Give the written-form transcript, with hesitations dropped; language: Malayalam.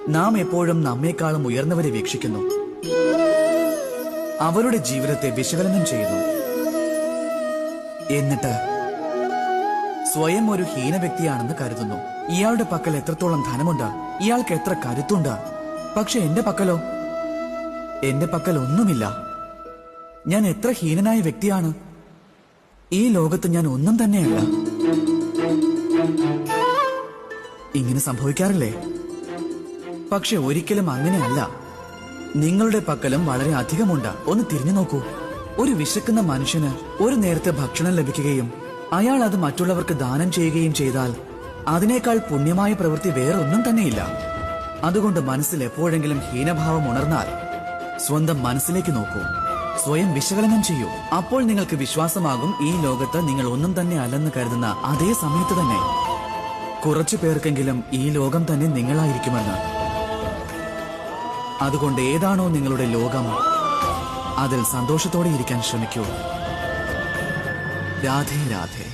നാം എപ്പോഴും നമ്മെക്കാളും ഉയർന്നവരെ വീക്ഷിക്കുന്നു, അവരുടെ ജീവിതത്തെ വിശകലനം ചെയ്യുന്നു. എന്നിട്ട് സ്വയം ഒരു ഹീന വ്യക്തിയാണെന്ന് കരുതുന്നു. ഇയാളുടെ പക്കൽ എത്രത്തോളം ധനമുണ്ട്, ഇയാൾക്ക് എത്ര കരുത്തുണ്ട്. പക്ഷെ എന്റെ പക്കൽ ഒന്നുമില്ല. ഞാൻ എത്ര ഹീനനായ വ്യക്തിയാണ്. ഈ ലോകത്ത് ഞാൻ ഒന്നും തന്നെയല്ല. ഇങ്ങനെ സംഭവിക്കാറില്ലേ? പക്ഷെ ഒരിക്കലും അങ്ങനെയല്ല. നിങ്ങളുടെ പക്കലും വളരെ അധികമുണ്ട്. ഒന്ന് തിരിഞ്ഞു നോക്കൂ. ഒരു വിശക്കുന്ന മനുഷ്യന് ഒരു നേരത്തെ ഭക്ഷണം ലഭിക്കുകയും അയാൾ അത് മറ്റുള്ളവർക്ക് ദാനം ചെയ്യുകയും ചെയ്താൽ അതിനേക്കാൾ പുണ്യമായ പ്രവൃത്തി വേറൊന്നും തന്നെയില്ല. അതുകൊണ്ട് മനസ്സിൽ എപ്പോഴെങ്കിലും ഹീനഭാവം ഉണർന്നാൽ സ്വന്തം മനസ്സിലേക്ക് നോക്കൂ, സ്വയം വിശകലനം ചെയ്യൂ. അപ്പോൾ നിങ്ങൾക്ക് വിശ്വാസമാകും ഈ ലോകത്ത് നിങ്ങൾ ഒന്നും തന്നെ അല്ലെന്ന് കരുതുന്ന അതേ സമയത്ത് തന്നെ കുറച്ചു പേർക്കെങ്കിലും ഈ ലോകം തന്നെ നിങ്ങളായിരിക്കുമെന്ന്. അതുകൊണ്ട് ഏതാണോ നിങ്ങളുടെ ലോകം അതിൽ സന്തോഷത്തോടെ ഇരിക്കാൻ ശ്രമിക്കൂ. രാധേ രാധേ.